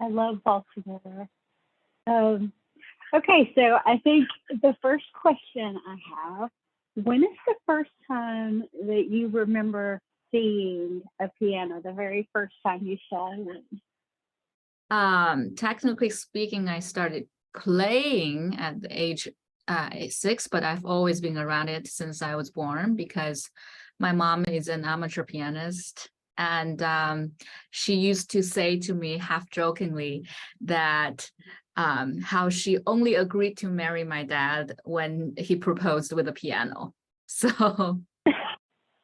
I love Baltimore. Um, okay, so I think the first question I have, when is the first time that you remember seeing a piano, the very first time you saw one? Technically speaking, I started playing at the age 6, but I've always been around it since I was born because my mom is an amateur pianist. And she used to say to me half jokingly that how she only agreed to marry my dad when he proposed with a piano. So,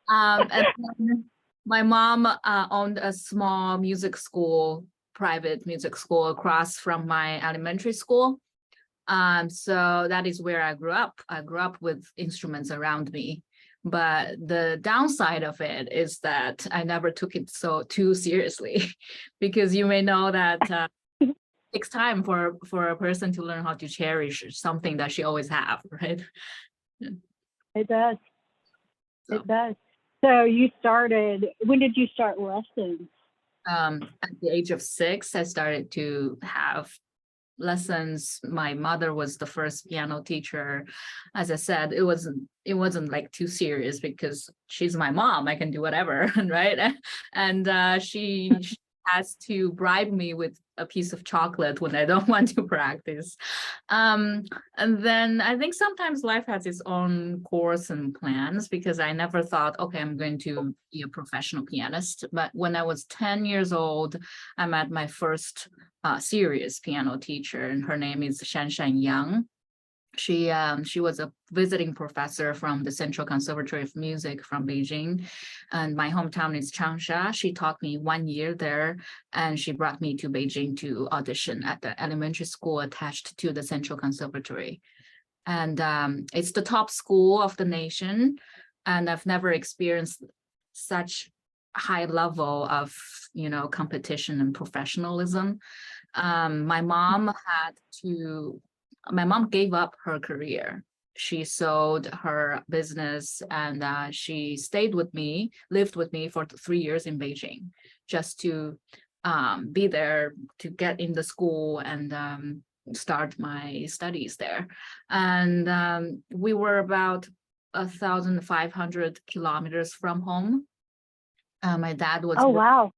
and then my mom owned a small music school, private music school across from my elementary school. So that is where I grew up. I grew up with instruments around me. But the downside of it is that I never took it too seriously, because you may know that it takes time for a person to learn how to cherish something that she always have, right? It does. So, It does. So when did you start lessons? at the age of 6, I started to have lessons. My mother was the first piano teacher. As I said, it wasn't like too serious because she's my mom. I can do whatever, right? And she has to bribe me with a piece of chocolate when I don't want to practice. And then I think sometimes life has its own course and plans, because I never thought, okay, I'm going to be a professional pianist. But when I was 10 years old, I met my first serious piano teacher, and her name is Jiang. She was a visiting professor from the Central Conservatory of Music from Beijing, and my hometown is Changsha. She taught me 1 year there, and she brought me to Beijing to audition at the elementary school attached to the Central Conservatory. And it's the top school of the nation, and I've never experienced such high level of competition and professionalism. My mom gave up her career. She sold her business, and she lived with me for 3 years in Beijing, just to be there to get in the school and start my studies there. And we were about 1,500 kilometers from home. My dad was Oh, wow.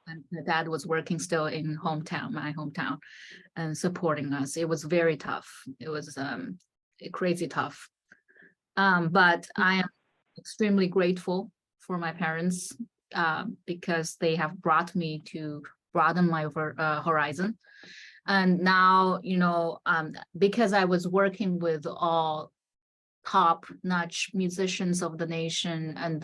and my dad was working still in my hometown, and supporting us. It was very tough. It was crazy tough. But I am extremely grateful for my parents, because they have brought me to broaden my horizon. And now, because I was working with all top-notch musicians of the nation and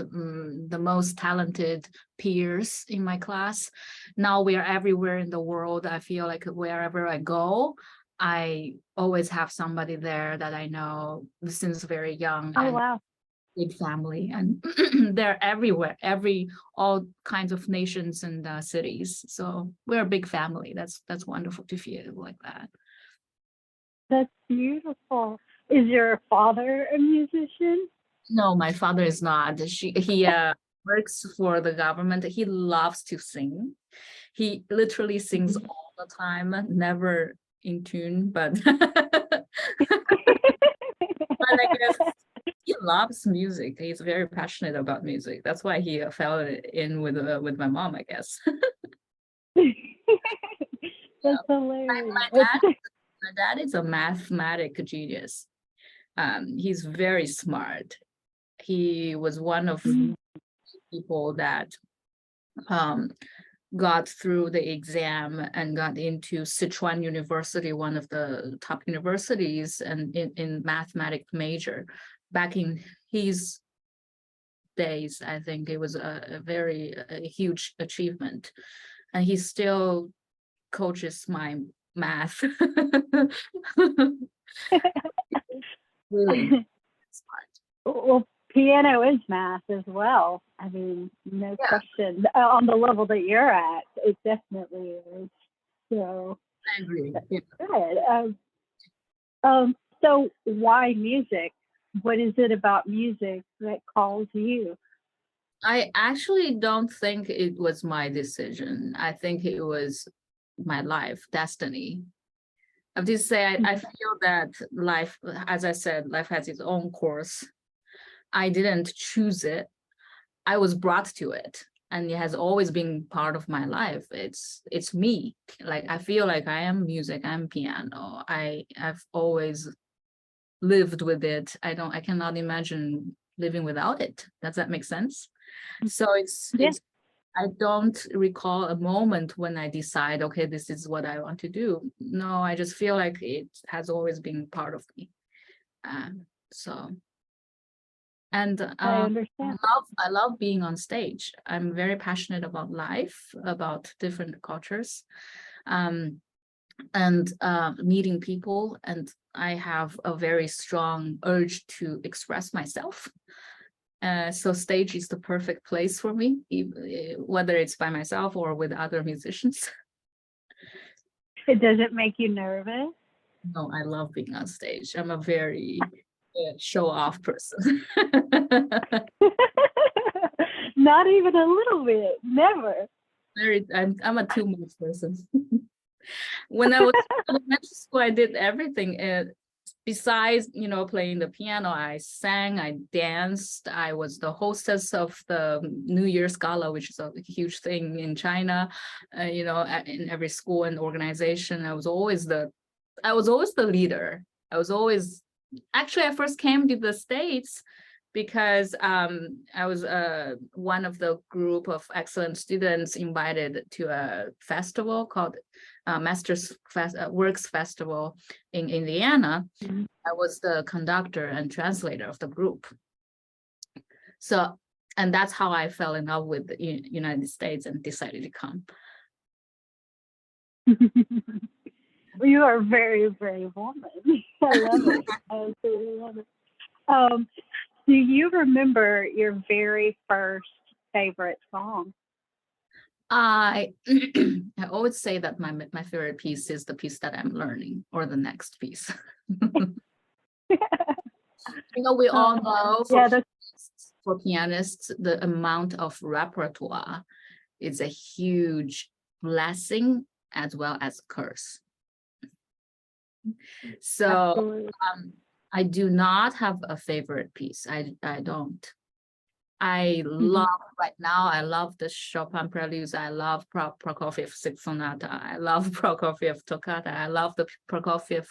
the most talented peers in my class. Now we are everywhere in the world. I feel like wherever I go, I always have somebody there that I know since very young. Oh, and wow. big family, and they're everywhere, all kinds of nations and cities. So we're a big family. That's wonderful to feel like that. That's beautiful. Is your father a musician? No, my father is not. He works for the government. He loves to sing. He literally sings all the time, never in tune, but but I guess he loves music. He's very passionate about music. That's why he fell in with my mom, I guess. That's hilarious. My dad is a mathematic genius. He's very smart. He was one of people that got through the exam and got into Sichuan University, one of the top universities, and in mathematics major. Back in his days, I think it was a huge achievement, and he still coaches my math. Really smart. Well, piano is math as well. I mean, no question. On the level that you're at, it definitely is. So I agree. that's good. So why music? What is it about music that calls you? I actually don't think it was my decision. I think it was my life destiny. I have to say, I feel that life, as I said, life has its own course. I didn't choose it. I was brought to it, and it has always been part of my life. It's me. Like, I feel like I am music, I'm piano. I've always lived with it. I cannot imagine living without it. Does that make sense? So it's I don't recall a moment when I decide, okay, this is what I want to do. No, I just feel like it has always been part of me. So, and I understand. I love being on stage. I'm very passionate about life, about different cultures, and meeting people. And I have a very strong urge to express myself. So stage is the perfect place for me, whether it's by myself or with other musicians. It doesn't make you nervous? No, I love being on stage. I'm a very show-off person. Not even a little bit. Never. I'm a too much person. When I was in elementary school, I did everything. Besides, playing the piano, I sang, I danced, I was the hostess of the New Year's Gala, which is a huge thing in China. In every school and organization, I was always the leader. I first came to the States because I was one of the group of excellent students invited to a festival called Works Festival in Indiana. Mhm. I was the conductor and translator of the group. So, and that's how I fell in love with the United States and decided to come. You are very, very woman. I love it. I absolutely love it. Do you remember your very first favorite song? I always say that my favorite piece is the piece that I'm learning, or the next piece. We all know for pianists, the amount of repertoire is a huge blessing as well as curse. So I do not have a favorite piece. I don't. I love right now. I love the Chopin Preludes. I love Prokofiev Sixth Sonata. I love Prokofiev Toccata. I love the Prokofiev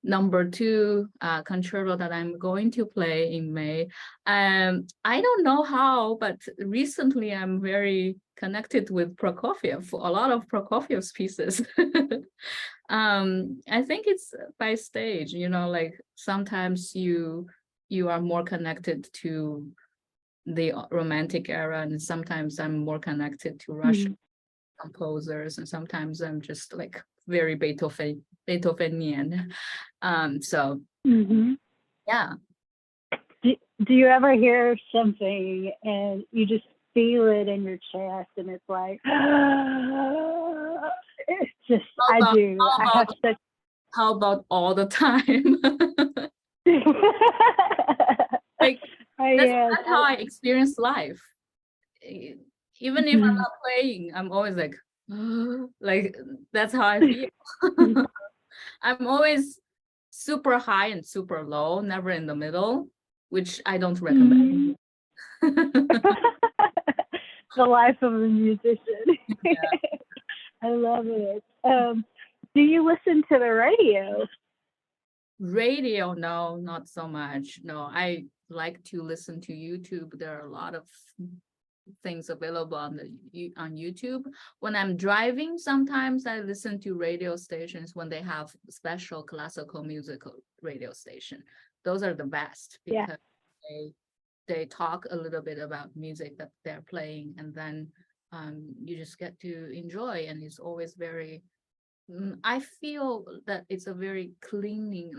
number 2 concerto that I'm going to play in May. I don't know how, but recently I'm very connected with Prokofiev. A lot of Prokofiev's pieces. I think it's by stage. Like sometimes you are more connected to the Romantic era, and sometimes I'm more connected to Russian composers, and sometimes I'm just like very Beethovenian. So yeah. Do you ever hear something and you just feel it in your chest and it's like, it's just, I do. I have such. How about all the time? Like, that's how I experience life. Even if I'm not playing, I'm always like, like, that's how I feel. I'm always super high and super low, never in the middle, which I don't recommend. The life of a musician. Yeah. I love it. Do you listen to the radio? Radio, no, not so much. No, I like to listen to YouTube. There are a lot of things available on YouTube. When I'm driving, sometimes I listen to radio stations when they have special classical musical radio station. Those are the best because they talk a little bit about music that they're playing, and then you just get to enjoy, and it's always very I feel that it's a very clean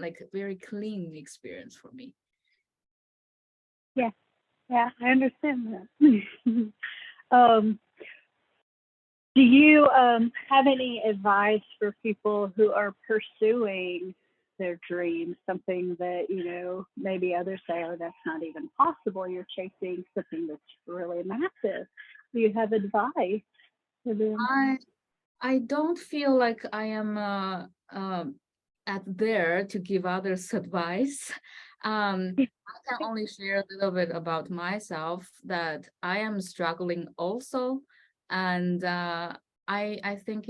experience for me. Yeah, I understand that. Do you have any advice for people who are pursuing their dreams, something that, maybe others say, oh, that's not even possible. You're chasing something that's really massive. Do you have advice for them? I don't feel like I am at there to give others advice. I can only share a little bit about myself that I am struggling also, and I think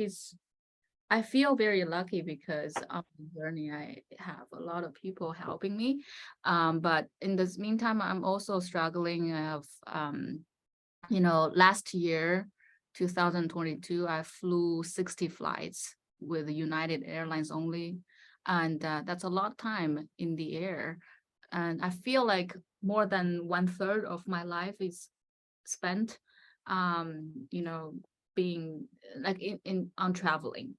I feel very lucky because on the journey I have a lot of people helping me. But in this meantime, I'm also struggling of last year, 2022, I flew 60 flights with United Airlines only. And that's a lot of time in the air. And I feel like more than 1/3 of my life is spent, being like in on traveling.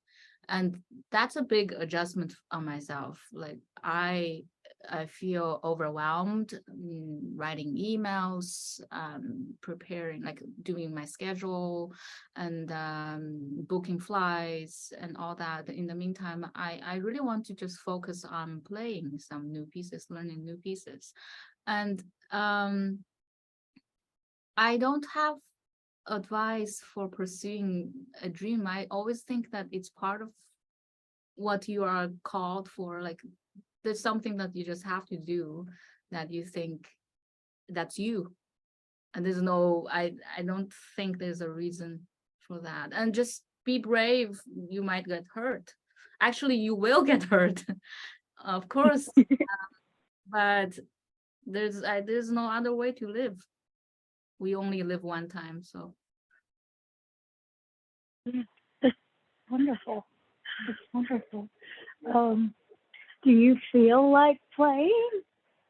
And that's a big adjustment on myself. Like I feel overwhelmed, writing emails, preparing, like doing my schedule and booking flights and all that. In the meantime, I really want to just focus on playing some new pieces, learning new pieces. And I don't have advice for pursuing a dream. I always think that it's part of what you are called for. Like there's something that you just have to do that you think that's you. And there's no, I don't think there's a reason for that. And just be brave. You might get hurt. Actually, you will get hurt, of course. But there's no other way to live. We only live one time, so. It's wonderful. It's wonderful. Um, do you feel like playing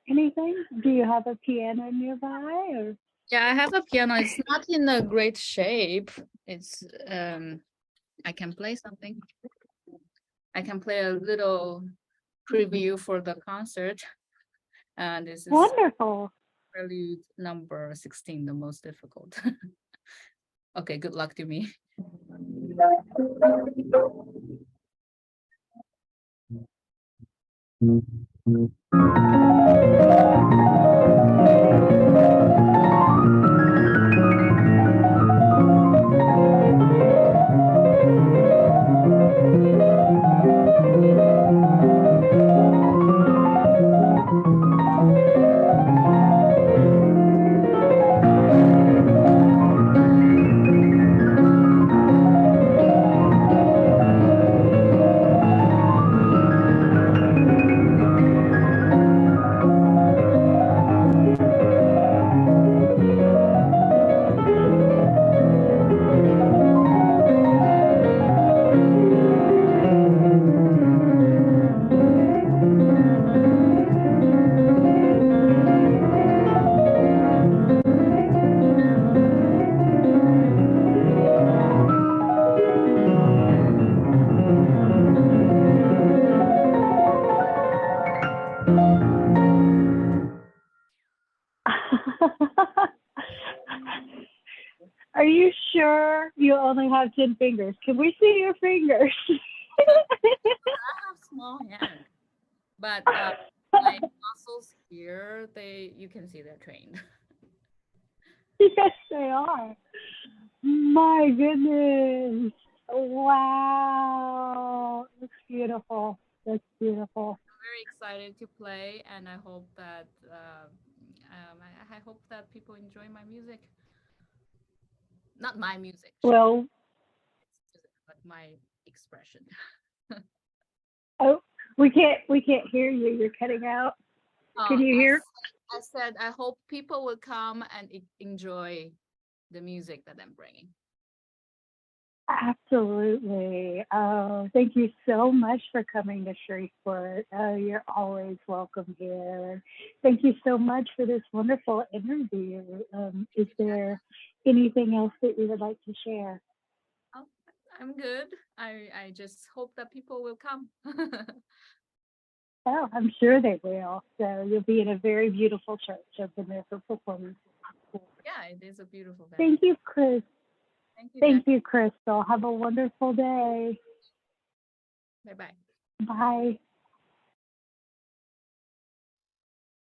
anything? Do you have a piano nearby or? Yeah, I have a piano. It's not in a great shape. It's I can play something. I can play a little preview for the concert. And this is Wonderful. prelude number 16, the most difficult. Okay, good luck to me. Are you sure you only have 10 fingers? Can we see your fingers? I have small hands, but my muscles here, you can see they're trained. Yes, they are. My goodness. Wow. That's beautiful. That's beautiful. I'm very excited to play, and I hope that I hope that people enjoy my music. Not my music, Well, but my expression. oh, we can't hear you. You're cutting out. Can you hear? I said I hope people will come and enjoy the music that I'm bringing. Absolutely. Oh, thank you so much for coming to Shreveport. You're always welcome here. Thank you so much for this wonderful interview. Is there anything else that you would like to share? Oh, I'm good. I just hope that people will come. Oh, I'm sure they will. So you'll be in a very beautiful church open there for performance. Yeah, it is a beautiful venue. Thank you, Chris. Thank you. Thank you, Crystal. Have a wonderful day. Bye-bye. Bye.